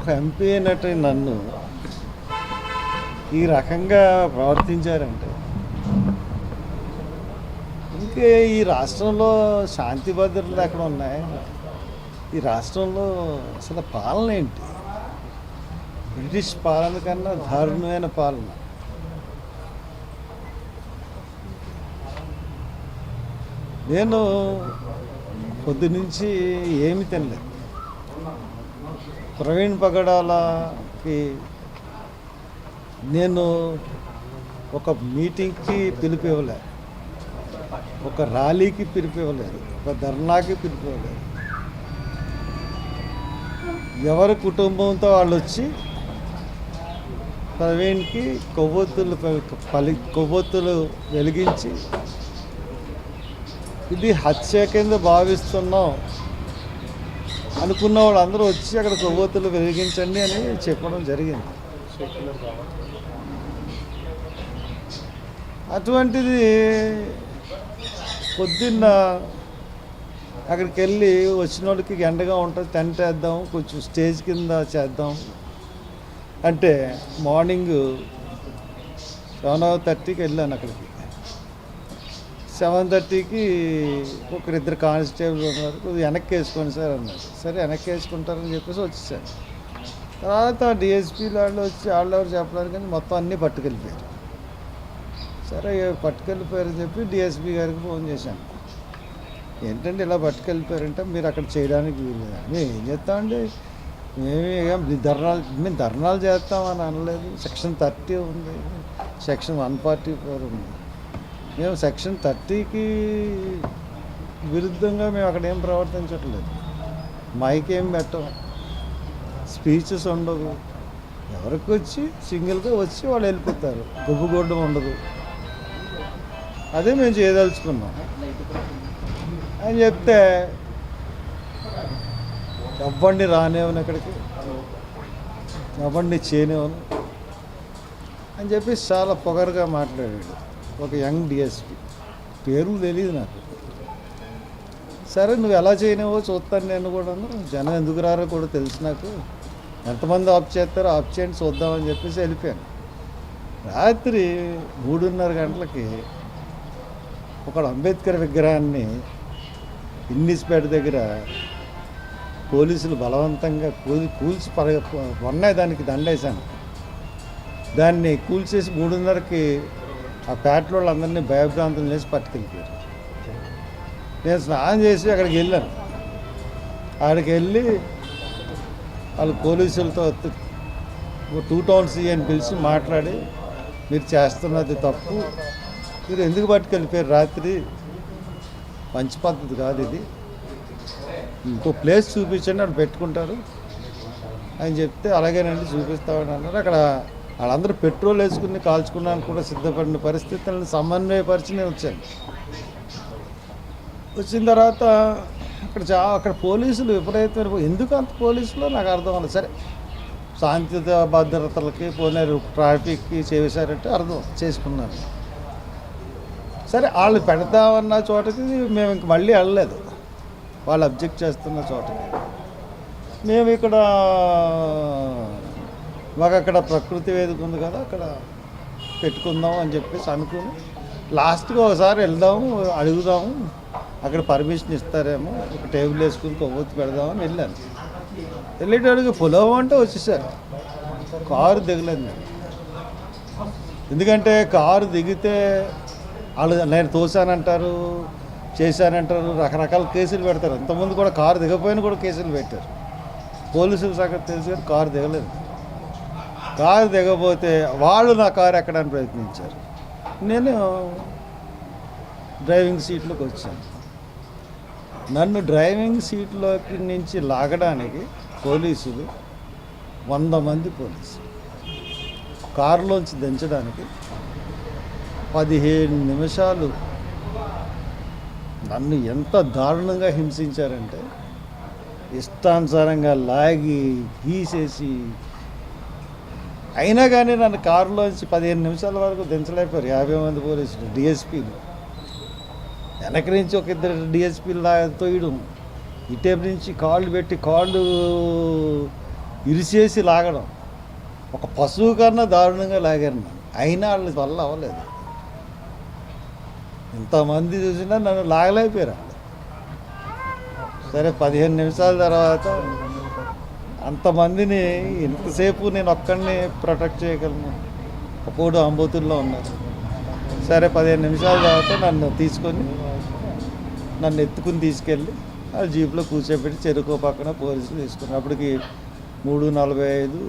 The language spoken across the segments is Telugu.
ఒక ఎంపీ అయినట్టు నన్ను ఈ రకంగా ప్రవర్తించారంటే ఇంకే ఈ రాష్ట్రంలో శాంతి భద్రతలు ఎక్కడ ఉన్నాయి? ఈ రాష్ట్రంలో అసలు పాలన ఏంటి? బ్రిటిష్ పాలన కన్నా దారుణమైన పాలన. నేను పొద్దునుంచి ఏమి తినలేదు. ప్రవీణ్ పగడాలకి నేను ఒక మీటింగ్కి పిలుపు ఇవ్వలేదు, ఒక ర్యాలీకి పిలుపు ఇవ్వలేదు, ఒక ధర్నాకి పిలుపు ఇవ్వలేదు. ఎవరి కుటుంబంతో వాళ్ళు వచ్చి ప్రవీణ్కి కొవ్వొత్తులు వెలిగించి ఇది హత్య కింద భావిస్తున్నాం అనుకున్న వాళ్ళందరూ వచ్చి అక్కడ కొవ్వొత్తులు వెలిగించండి అని చెప్పడం జరిగింది. అటువంటిది పొద్దున్న అక్కడికి వెళ్ళి వచ్చిన వాళ్ళకి ఎండగా ఉంటుంది, టెంట్ వేద్దాం, కొంచెం స్టేజ్ కింద చేద్దాం అంటే మార్నింగ్ 7:30కి వెళ్ళాను. అక్కడికి 7:30కి ఒకరిద్దరు కానిస్టేబుల్ ఉన్నారు, కొద్దిగా వెనక్కి వేసుకోండి సార్ అన్నారు. సరే వెనక్కి వేసుకుంటారని చెప్పేసి వచ్చేసాను. తర్వాత డిఎస్పీ వాళ్ళు వచ్చి ఎవరు చెప్పలేరు కానీ మొత్తం అన్నీ పట్టుకెళ్ళిపోయారు. సరే పట్టుకెళ్ళిపోయారని చెప్పి డిఎస్పీ గారికి ఫోన్ చేశాను. ఏంటంటే ఇలా పట్టుకెళ్ళిపోయారంటే మీరు అక్కడ చేయడానికి వీల్లేదు. మేము ఏం చేస్తామండి, మేము ధర్నాలు చేస్తామని అనలేదు. సెక్షన్ 30 ఉంది, సెక్షన్ 144 ఉంది. మేము సెక్షన్ 30కి విరుద్ధంగా మేము అక్కడ ఏం ప్రవర్తించట్లేదు. మైక్ ఏం పెట్టం, స్పీచెస్ ఉండవు. ఎవరికి వచ్చి సింగిల్గా వచ్చి వాళ్ళు వెళ్ళిపోతారు, గుబ్బుగొడ్డం ఉండదు. అదే మేము చేయదలుచుకున్నాం అని చెప్తే ఎవరిని రానివ్వను, ఇక్కడికి ఎవరిని చేయనివ్వను అని చెప్పి చాలా పొగరుగా మాట్లాడాడు ఒక యంగ్ డిఎస్పీ. పేరు తెలియదు నాకు. సరే నువ్వు ఎలా చేయనివో చూస్తాను నేను కూడాను, జనం ఎందుకు రారో కూడా తెలుసు నాకు, ఎంతమంది ఆఫ్ చేస్తారో ఆఫ్ చేయండి చూద్దామని చెప్పేసి వెళ్ళిపోయాను. రాత్రి 3:30 గంటలకి ఒకడు అంబేద్కర్ విగ్రహాన్ని ఇన్నిస్పేట దగ్గర పోలీసులు బలవంతంగా కూల్చి ఉన్నాయి, దానికి దండేశాను. దాన్ని కూల్చేసి 3:30కి ఆ పేటలో వాళ్ళందరినీ భయభ్రాంతులు చేసి పట్టుకెళ్ళిపోయారు. నేను స్నానం చేసి అక్కడికి వెళ్ళాను. అక్కడికి వెళ్ళి వాళ్ళు పోలీసులతో 2 టౌన్ సిఐ అని పిలిచి మాట్లాడి మీరు చేస్తున్నది తప్పు, మీరు ఎందుకు పట్టుకెళ్ళిపోయారు రాత్రి, మంచి పద్ధతి కాదు ఇది, ఇంకో ప్లేస్ చూపించండి అక్కడ పెట్టుకుంటారు అని చెప్తే అలాగేనండి చూపిస్తామని అన్నారు. అక్కడ వాళ్ళందరూ పెట్రోల్ వేసుకుని కాల్చుకున్నాను కూడా సిద్ధపడిన పరిస్థితులను సమన్వయపరిచి నేను వచ్చాను. వచ్చిన తర్వాత అక్కడ పోలీసులు విపరీతమైన, ఎందుకు అంత పోలీసులో నాకు అర్థం అవ్వలేదు. సరే శాంతి భద్రతలకి పోలేరు, ట్రాఫిక్కి చేశారంటే అర్థం చేసుకున్నాను. సరే వాళ్ళు పెడతామన్న చోటకి మేము ఇంక మళ్ళీ వెళ్ళలేదు, వాళ్ళు అబ్జెక్ట్ చేస్తున్న చోటకి. మేము ఇక్కడ మాకు అక్కడ ప్రకృతి వేదిక ఉంది కదా, అక్కడ పెట్టుకుందాం అని చెప్పేసి అనుకుని లాస్ట్గా ఒకసారి వెళ్దాము అడుగుదాము, అక్కడ పర్మిషన్ ఇస్తారేమో, ఒక టేబుల్ వేసుకుని కొవ్వొత్తి పెడదామని వెళ్ళాను. వెళ్ళేటడుగు పొలం అంటే వచ్చేసారు, కారు దిగలేదు నేను. ఎందుకంటే కారు దిగితే వాళ్ళు నేను తోసానంటారు, చేశానంటారు, రకరకాల కేసులు పెడతారు. ఇంతకుముందు కూడా కారు దిగపోయినా కూడా కేసులు పెట్టారు. పోలీసుల సంగతి తెలుసు కానీ కారు దిగలేదు. కారు దిగపోతే వాళ్ళు నా కారు ఎక్కడానికి ప్రయత్నించారు. నేను డ్రైవింగ్ సీట్లోకి వచ్చాను. నన్ను డ్రైవింగ్ సీట్లోకి నుంచి లాగడానికి పోలీసులు 100 మంది పోలీసులు, కారులోంచి దించడానికి 15 నిమిషాలు నన్ను ఎంత దారుణంగా హింసించారంటే, ఇష్టానుసారంగా లాగి గీసేసి, అయినా కానీ నన్ను కారులోంచి 15 నిమిషాల వరకు దించలేకపోయారు 50 మంది పోలీసులు, డిఎస్పీలు. వెనక నుంచి ఒక 2 డిఎస్పీలు తోయడం, ఇటేపు నుంచి కాళ్ళు పెట్టి కాళ్ళు ఇరిచేసి లాగడం, ఒక పశువు కన్నా దారుణంగా లాగారు నన్ను. అయినా వాళ్ళ వల్ల అవ్వలేదు. ఇంతమంది చూసినా నన్ను లాగలేకపోయారు వాళ్ళు. సరే 15 నిమిషాల తర్వాత అంతమందిని ఎంతసేపు నేను ఒక్కడిని ప్రొటెక్ట్ చేయగలను? అప్పుడు అంబోతుల్లో ఉన్నారు. సరే 15 నిమిషాల తర్వాత నన్ను ఎత్తుకుని తీసుకెళ్ళి ఆ జీప్లో కూర్చోబెట్టి చెరుకు పక్కన పోలీసులు తీసుకున్నారు. అప్పటికి 3:45,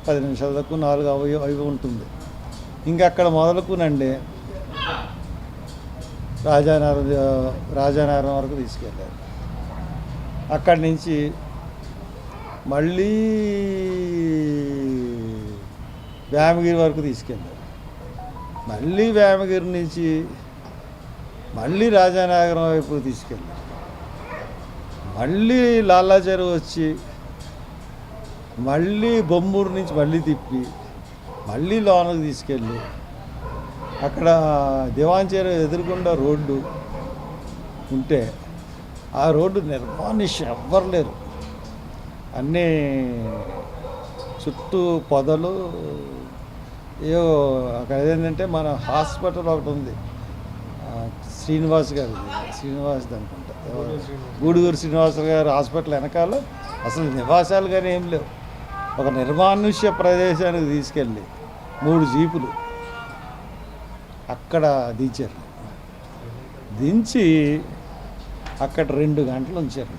10 నిమిషాల దాకా 4 అవి ఉంటుంది. ఇంకా అక్కడ మొదలుకునండి రాజానగరం వరకు తీసుకెళ్ళారు. అక్కడి నుంచి మళ్ళీ వేమగిరి వరకు తీసుకెళ్ళారు. మళ్ళీ వేమగిరి నుంచి మళ్ళీ రాజానగరం వైపు తీసుకెళ్ళారు. మళ్ళీ లాలాచెరువు వచ్చి మళ్ళీ బొమ్మూరు నుంచి మళ్ళీ తిప్పి మళ్ళీ లోనకు తీసుకెళ్ళి అక్కడ దివాన్ చెరువు ఎదురుగుండా రోడ్డు ఉంటే ఆ రోడ్డు నిర్మానుష్యం, ఎవ్వరు లేరు. అన్నీ చుట్టూ పొదలు. ఏవో అక్కడ ఏంటంటే మన హాస్పిటల్ ఒకటి ఉంది, శ్రీనివాస్ అనుకుంటా, గూడూరు శ్రీనివాస్ గారు హాస్పిటల్ వెనకాల అసలు నివాసాలు కానీ ఏం లేవు. ఒక నిర్మానుష్య ప్రదేశానికి తీసుకెళ్ళి 3 జీపులు అక్కడ దించారు. దించి అక్కడ 2 గంటలు ఉంచారు.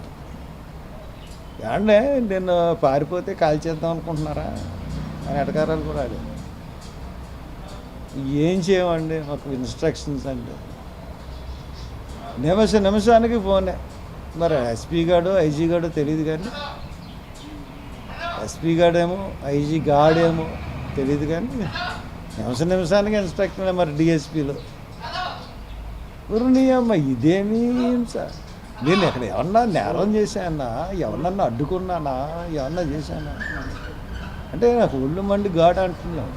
అంటే నేను పారిపోతే కాల్చేద్దాం అనుకుంటున్నారా అని ఎటకారాలు కూడా ఆడారు. ఏం చేయమండి, మాకు ఇన్స్ట్రక్షన్స్ అంటే నిమిషానికి ఫోనే. మరి ఎస్పీ గాడో ఐజీ గాడో తెలియదు, కానీ ఎస్పీ గాడేమో ఐజీ గాడేమో తెలియదు, కానీ నిమిషానికి ఇన్స్ట్రక్షన్. మరి డిఎస్పీలో నీ అమ్మ ఇదేమీ సార్, నేను ఎక్కడ ఏమన్నా నేరం చేశానా, ఎవరన్నా అడ్డుకున్నానా, ఏమన్నా చేశానా అంటే నాకు ఒళ్ళు మండి గాడ్ అంటున్నాను.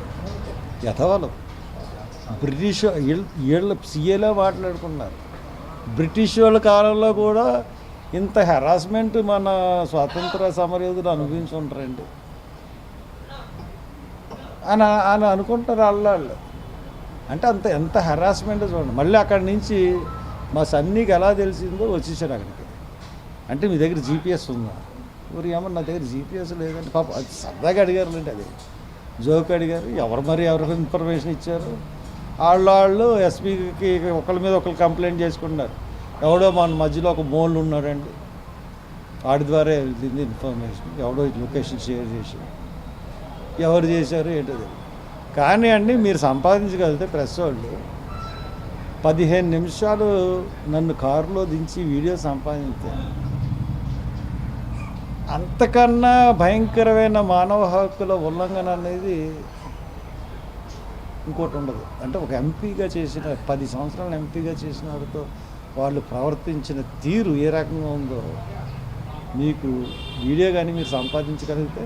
యథవలు బ్రిటిష్ వీళ్ళ సీఏలో మాట్లాడుకున్నారు. బ్రిటిష్ వాళ్ళ కాలంలో కూడా ఇంత హెరాస్మెంట్ మన స్వాతంత్ర సమరయోధులు అనుభవించి ఉంటారండి అని అనుకుంటారు వాళ్ళు. అంటే ఎంత హెరాస్మెంట్ చూడండి. మళ్ళీ అక్కడి నుంచి మా సన్నీకి ఎలా తెలిసిందో వచ్చేసాడు అక్కడికి. అంటే మీ దగ్గర జీపీఎస్ ఉందా? ఊరి ఏమన్నా నా దగ్గర జీపీఎస్ లేదండి. పాప అది సరదాగా అడిగారులేండి, అది జోక్ అడిగారు. ఎవరికి ఇన్ఫర్మేషన్ ఇచ్చారు? వాళ్ళు ఎస్పీకి ఒకరి మీద ఒకరు కంప్లైంట్ చేసుకున్నారు. ఎవడో మన మధ్యలో ఒక మోళ్ళు ఉన్నాడండి, వాడి ద్వారా వెళ్ళింది ఇన్ఫర్మేషన్. ఎవడో లొకేషన్ షేర్ చేసి ఎవరు చేశారు ఏంటో. కానీ అండి మీరు సంపాదించగలిగితే ప్రెస్ వాళ్ళు 15 నిమిషాలు నన్ను కారులో దించి వీడియో సంపాదించాను. అంతకన్నా భయంకరమైన మానవ హక్కుల ఉల్లంఘన అనేది ఇంకోటి ఉండదు. అంటే ఒక ఎంపీగా చేసిన 10 సంవత్సరాలు ఎంపీగా చేసిన వారితో వాళ్ళు ప్రవర్తించిన తీరు ఏ రకంగా ఉందో మీకు వీడియో కానీ మీరు సంపాదించగలిగితే,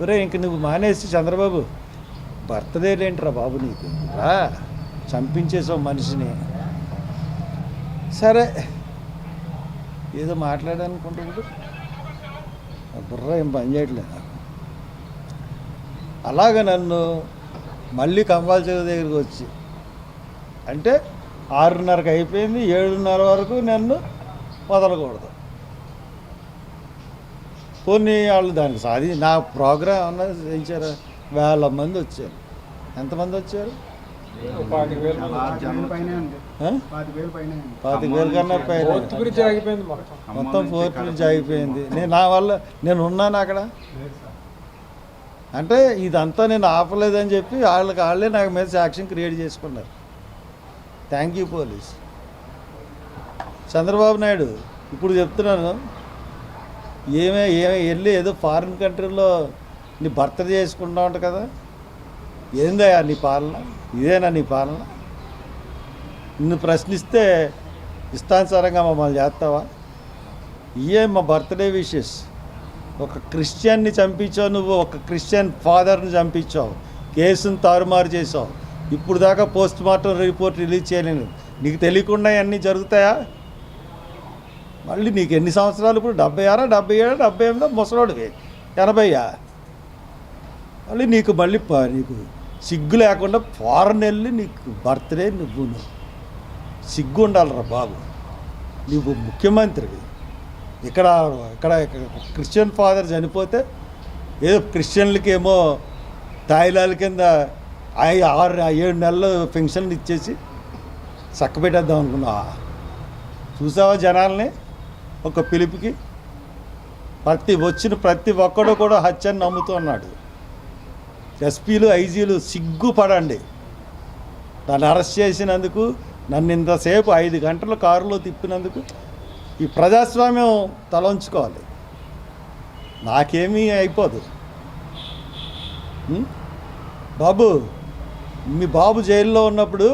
ఒరే ఇంక నువ్వు మానేసి చంద్రబాబు బర్త్డే లేంట్రా బాబు నీకు రా చంపించేసావు మనిషిని. సరే ఏదో మాట్లాడాలనుకుంటుంది, బుర్ర ఏం పని చేయట్లేదు. అలాగ నన్ను మళ్ళీ కంబాల చెరువు దగ్గరికి వచ్చి అంటే 6:30కి అయిపోయింది, 7:30 వరకు నన్ను వదలకూడదు. కొన్ని వాళ్ళు దానికి నా ప్రోగ్రాం ఏమన్నా చేయించారా? 1000 మంది వచ్చారు. ఎంతమంది వచ్చారు? 25,000 కన్నా పైన. మొత్తం 4th బ్రిడ్జ్ ఆగిపోయింది. నేను ఉన్నాను అక్కడ. అంటే ఇదంతా నేను ఆపలేదని చెప్పి వాళ్ళే నాకు మీద సాక్ష్యం క్రియేట్ చేసుకున్నారు. Thank you police. Chandrababu Naidu ఇప్పుడు చెప్తున్నాను, వెళ్ళి ఏదో ఫారిన్ కంట్రీలో నీ బర్త్డే చేసుకుంటా ఉంటా కదా, ఏందయ్యా నీ పాలన? ఇదేనా నీ పాలన? నిన్ను ప్రశ్నిస్తే ఇష్టానుసారంగా మమ్మల్ని చేస్తావా? ఇవే మా బర్త్డే విషెస్. ఒక క్రిస్టియన్ని చంపించావు నువ్వు, ఒక క్రిస్టియన్ ఫాదర్ని చంపించావు, కేసును తారుమారు చేసావు. ఇప్పుడు దాకా పోస్ట్ మార్టం రిపోర్ట్ రిలీజ్ చేయలేను. నీకు తెలియకుండా ఇవన్నీ జరుగుతాయా? మళ్ళీ నీకు ఎన్ని సంవత్సరాలు ఇప్పుడు 76, 77, 78 ముసలోడివి 80. మళ్ళీ నీకు నీకు సిగ్గు లేకుండా ఫారెన్ వెళ్ళి నీకు బర్త్డే నువ్వు సిగ్గు ఉండాలిరా బాబు. నువ్వు ముఖ్యమంత్రివి. ఇక్కడ ఇక్కడ క్రిస్టియన్ ఫాదర్ చనిపోతే ఏదో క్రిస్టియన్లకి ఏమో తాయిలాల కింద 6-7 నెలలు పెన్షన్లు ఇచ్చేసి చక్కబెట్టేద్దాం అనుకున్నావా? చూసావా జనాల్ని ఒక పిలుపుకి? ప్రతి ఒక్కడు కూడా హత్యని నమ్ముతూ ఉన్నాడు. ఎస్పీలు, ఐజీలు సిగ్గుపడండి. నన్ను అరెస్ట్ చేసినందుకు, నన్ను ఇంతసేపు 5 గంటలు కారులో తిప్పినందుకు ఈ ప్రజాస్వామ్యం తలంచుకోవాలి. నాకేమీ అయిపోదు. బాబు, మీ బాబు జైల్లో ఉన్నప్పుడు